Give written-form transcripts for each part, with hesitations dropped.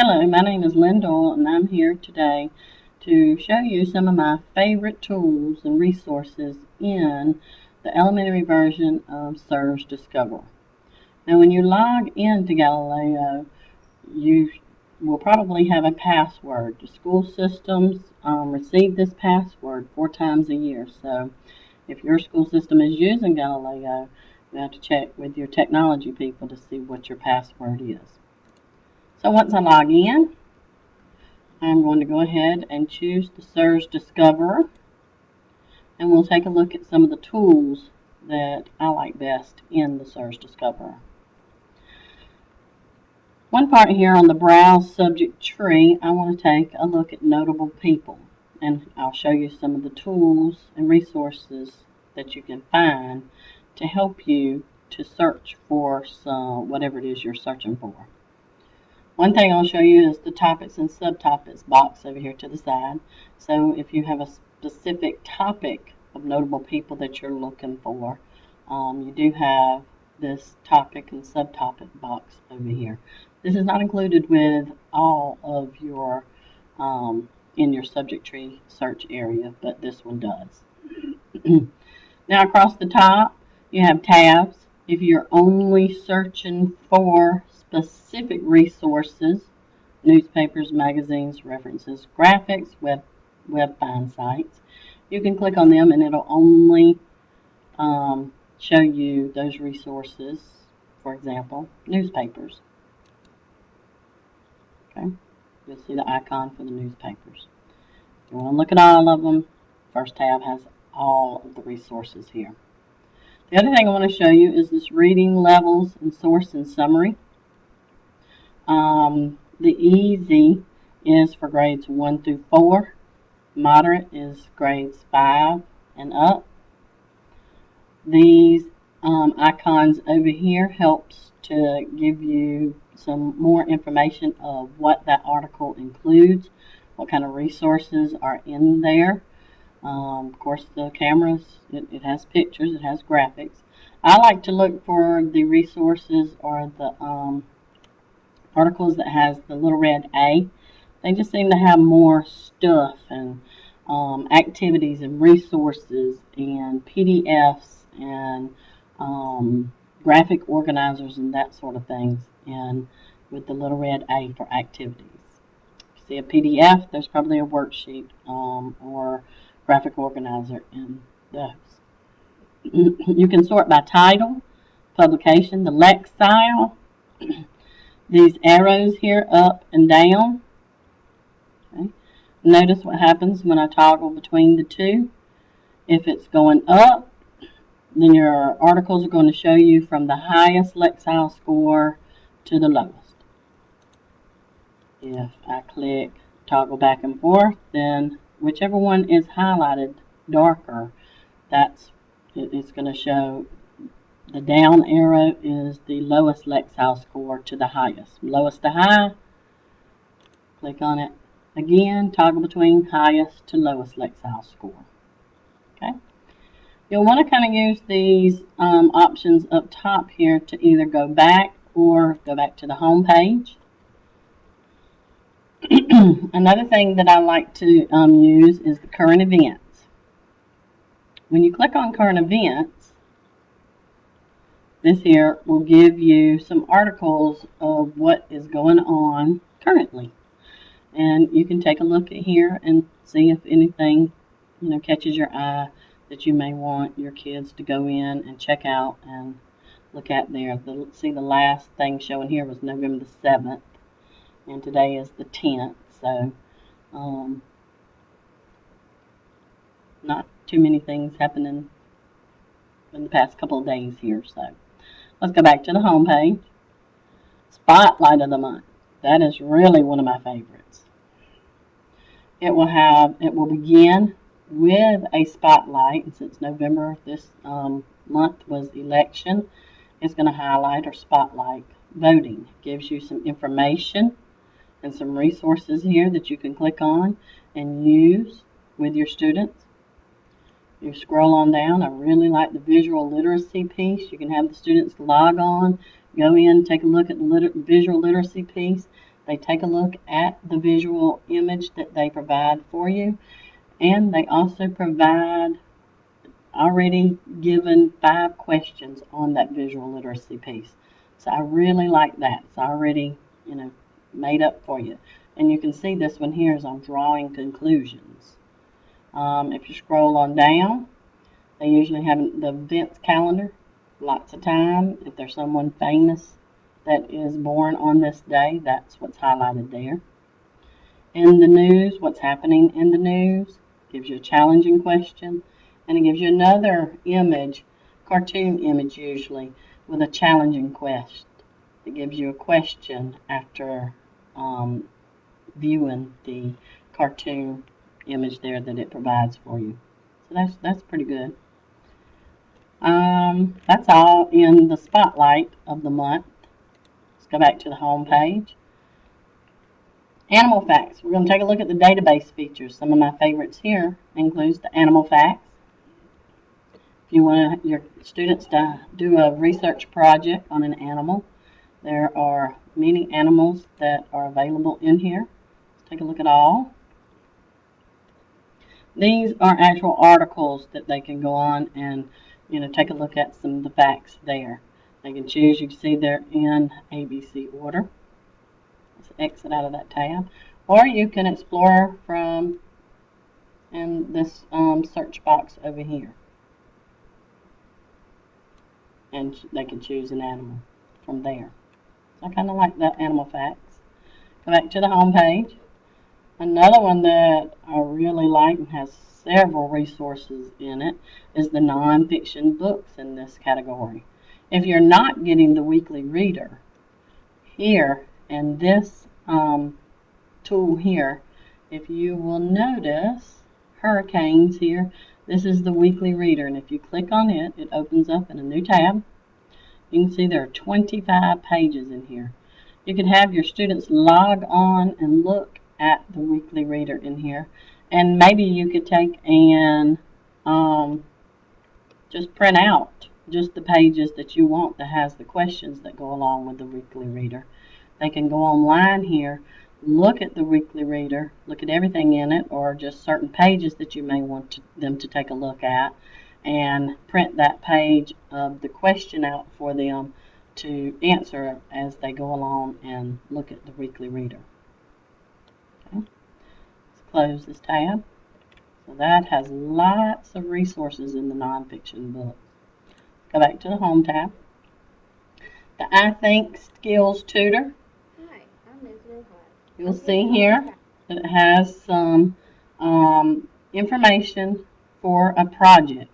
Hello, my name is Lyndall, and I'm here today to show you some of my favorite tools and resources in the elementary version of SIRS Discover. Now, when you log into Galileo, you will probably have a password. The school systems receive this password 4 times a year, so if your school system is using Galileo, you have to check with your technology people to see what your password is. So once I log in, I'm going to go ahead and choose the SIRS Discoverer, and we'll take a look at some of the tools that I like best in the SIRS Discoverer. One part here on the Browse Subject Tree, I want to take a look at notable people, and I'll show you some of the tools and resources that you can find to help you to search for whatever it is you're searching for. One thing I'll show you is the topics and subtopics box over here to the side. So if you have a specific topic of notable people that you're looking for, you do have this topic and subtopic box over here. This is not included with all of your in your subject tree search area, but this one does. Now across the top you have tabs. If you're only searching for specific resources, newspapers, magazines, references, graphics, web find sites, you can click on them and it'll only show you those resources. For example, newspapers. Okay, you'll see the icon for the newspapers. If you want to look at all of them, first tab has all of the resources here. The other thing I want to show you is this reading levels and source and summary. The easy is for grades 1 through 4. Moderate is grades 5 and up. These icons over here helps to give you some more information of what that article includes, what kind of resources are in there. Of course, the cameras, it has pictures, it has graphics. I like to look for the resources or the articles that has the little red A. They just seem to have more stuff and activities and resources and PDFs and graphic organizers and that sort of things, and with the little red A for activities. If you see a PDF, there's probably a worksheet or graphic organizer in those. You can sort by title, publication, the lexile, these arrows here up and down. Okay. Notice what happens when I toggle between the two. If it's going up, then your articles are going to show you from the highest lexile score to the lowest. If I click toggle back and forth, then whichever one is highlighted darker, it's going to show the down arrow is the lowest lexile score to the highest. Lowest to high, click on it again, toggle between highest to lowest lexile score. Okay. You'll want to kind of use these options up top here to either go back or go back to the home page. Another thing that I like to use is the current events. When you click on current events, this here will give you some articles of what is going on currently. And you can take a look at here and see if anything catches your eye that you may want your kids to go in and check out and look at there. See, the last thing showing here was November the 7th, and today is the 10th, so not too many things happening in the past couple of days here. So let's go back to the home page. Spotlight of the month. That is really one of my favorites. It will begin with a spotlight, and since November this month was election, it's going to highlight or spotlight voting. It gives you some information and some resources here that you can click on and use with your students. You scroll on down. I really like the visual literacy piece. You can have the students log on, go in, take a look at the visual literacy piece, They take a look at the visual image that they provide for you, and they also provide already given 5 questions on that visual literacy piece. So I really like that. It's already, made up for you. And you can see this one here is on drawing conclusions. If you scroll on down, they usually have the events calendar, lots of time. If there's someone famous that is born on this day, that's what's highlighted there. In the news, what's happening in the news, gives you a challenging question, and it gives you another image, cartoon image usually, with a challenging quest. It gives you a question after viewing the cartoon image there that it provides for you. So that's pretty good. That's all in the spotlight of the month. Let's go back to the home page. Animal facts. We're going to take a look at the database features. Some of my favorites here includes the animal facts. If you want your students to do a research project on an animal, there are many animals that are available in here. Let's take a look at all. These are actual articles that they can go on and take a look at some of the facts there. They can choose. You can see they're in ABC order. Let's exit out of that tab. Or you can explore from in this search box over here. And they can choose an animal from there. So I kind of like that animal facts. Go back to the home page. Another one that I really like and has several resources in it is the nonfiction books in this category. If you're not getting the weekly reader, here and this tool here, if you will notice hurricanes here, this is the weekly reader, and if you click on it, it opens up in a new tab. You can see there are 25 pages in here. You can have your students log on and look at the weekly reader in here, and maybe you could take and just print out just the pages that you want that has the questions that go along with the weekly reader. They can go online here, look at the weekly reader, look at everything in it, or just certain pages that you may want them to take a look at, and print that page of the question out for them to answer as they go along and look at the weekly reader. Okay. Let's close this tab. So that has lots of resources in the nonfiction book. Go back to the home tab. The I Think Skills Tutor. Hi, I'm Ms. Rojas. You'll see here that it has some information for a project.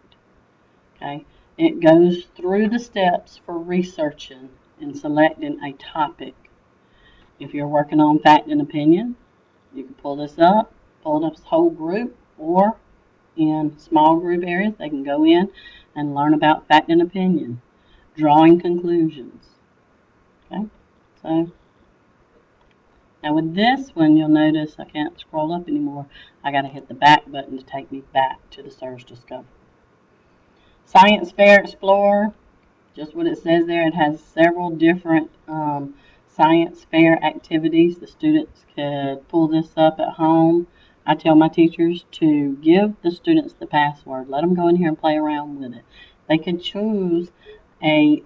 Okay, it goes through the steps for researching and selecting a topic. If you're working on fact and opinion, you can pull this up, pull it up as whole group, or in small group areas, they can go in and learn about fact and opinion, drawing conclusions. Okay, so now with this one, you'll notice I can't scroll up anymore. I got to hit the back button to take me back to the SIRS Discover. Science Fair Explorer, just what it says there. It has several different science fair activities. The students could pull this up at home. I tell my teachers to give the students the password. Let them go in here and play around with it. They can choose a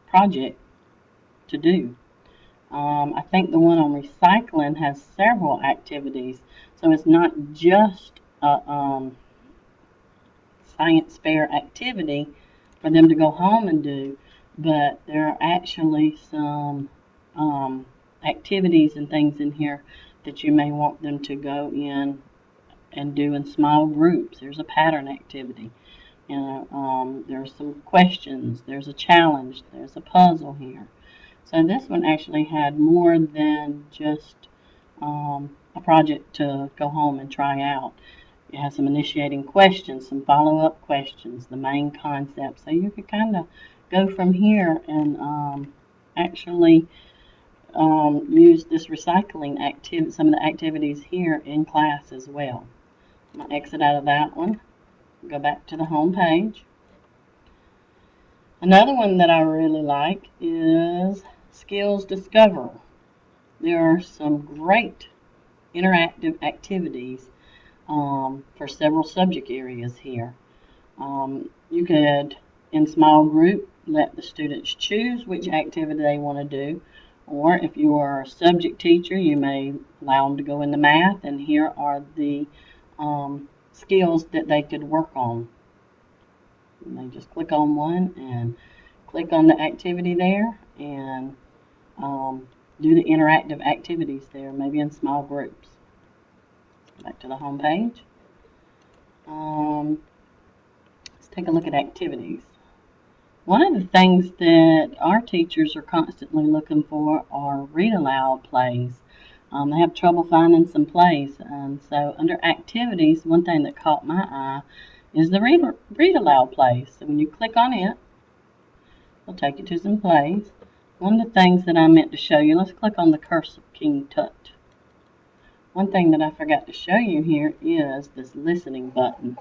project to do. I think the one on recycling has several activities, so it's not just a science fair activity for them to go home and do, but there are actually some activities and things in here that you may want them to go in and do in small groups. There's a pattern activity. There's some questions. There's a challenge. There's a puzzle here. So this one actually had more than just a project to go home and try out. It has some initiating questions, some follow-up questions, the main concept. So you could kind of go from here and actually use this recycling activity, some of the activities here in class as well. I'm going to exit out of that one, go back to the home page. Another one that I really like is Skills Discover. There are some great interactive activities for several subject areas here. You could, in small group, let the students choose which activity they want to do. Or if you are a subject teacher, you may allow them to go into math, and here are the skills that they could work on. You may just click on one and click on the activity there and do the interactive activities there, maybe in small groups. Back to the home page. Let's take a look at activities. One of the things that our teachers are constantly looking for are read aloud plays. They have trouble finding some plays, and so under activities, one thing that caught my eye is the read aloud plays. So when you click on it, it'll take you to some plays. One of the things that I meant to show you, let's click on the Curse of King Tut. One thing that I forgot to show you here is this listening button.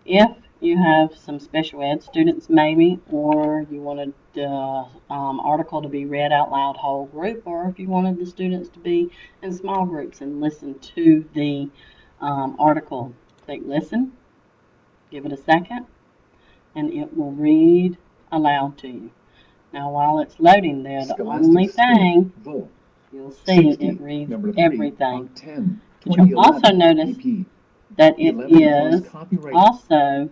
If you have some special ed students maybe, or you wanted the article to be read out loud whole group, or if you wanted the students to be in small groups and listen to the article, click listen, give it a second, and it will read aloud to you. Now while it's loading there, the only thing you'll see, it reads everything. But you'll also notice that it is also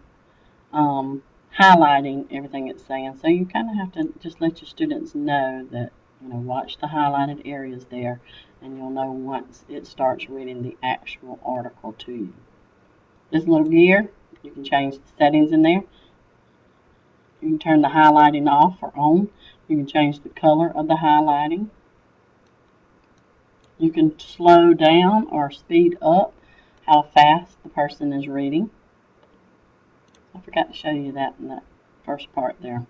highlighting everything it's saying. So you kind of have to just let your students know that, watch the highlighted areas there, and you'll know once it starts reading the actual article to you. This little gear, you can change the settings in there. You can turn the highlighting off or on. You can change the color of the highlighting. You can slow down or speed up how fast the person is reading. I forgot to show you that in that first part there.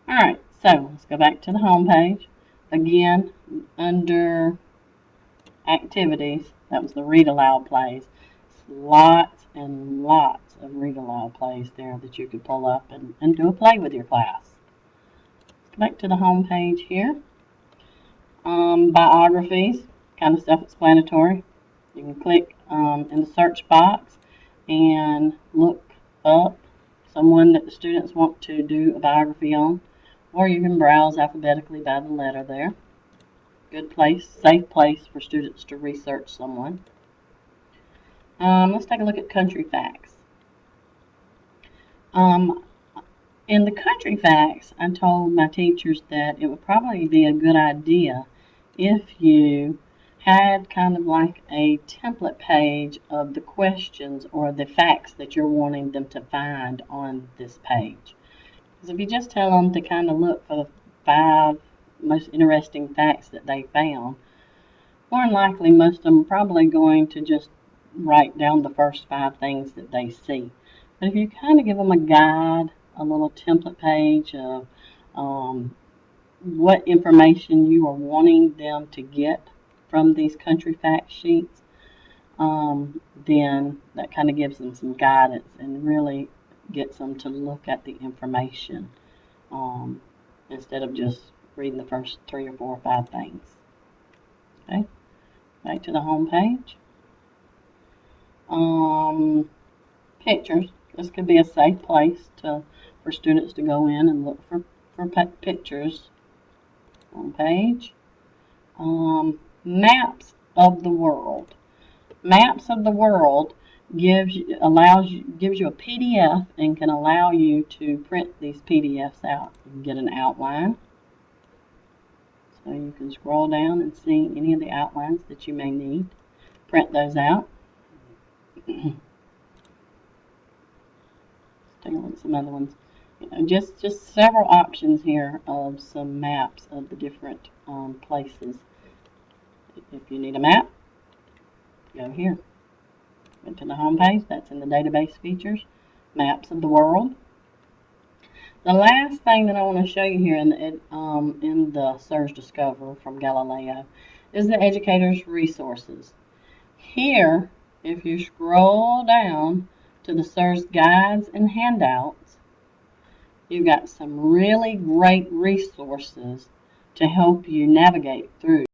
Alright, so let's go back to the home page. Again, under activities, that was the read aloud plays. Lots and lots of read aloud plays there that you could pull up and do a play with your class. Let's go back to the home page here. Biographies, kind of self-explanatory. You can click in the search box and look up someone that the students want to do a biography on, or you can browse alphabetically by the letter there. Good place, safe place for students to research someone. Let's take a look at country facts. In the country facts, I told my teachers that it would probably be a good idea if you had kind of like a template page of the questions or the facts that you're wanting them to find on this page. Because if you just tell them to kind of look for the 5 most interesting facts that they found, more than likely most of them are probably going to just write down the first 5 things that they see. But if you kind of give them a guide, a little template page of what information you are wanting them to get from these country fact sheets, then that kind of gives them some guidance and really gets them to look at the information instead of just reading the first 3 or 4 or 5 things. Okay, back to the home page. Pictures. This could be a safe place for students to go in and look for pictures. Home page. Maps of the world. Maps of the world gives you a PDF and can allow you to print these PDFs out. You can get an outline. So you can scroll down and see any of the outlines that you may need. Print those out. Let's take a look at some other ones. Just several options here of some maps of the different places. If you need a map, go here. Go to the home page. That's in the database features. Maps of the world. The last thing that I want to show you here in the SIRS Discover from Galileo is the educator's resources. Here, if you scroll down to the SIRS guides and handouts, you've got some really great resources to help you navigate through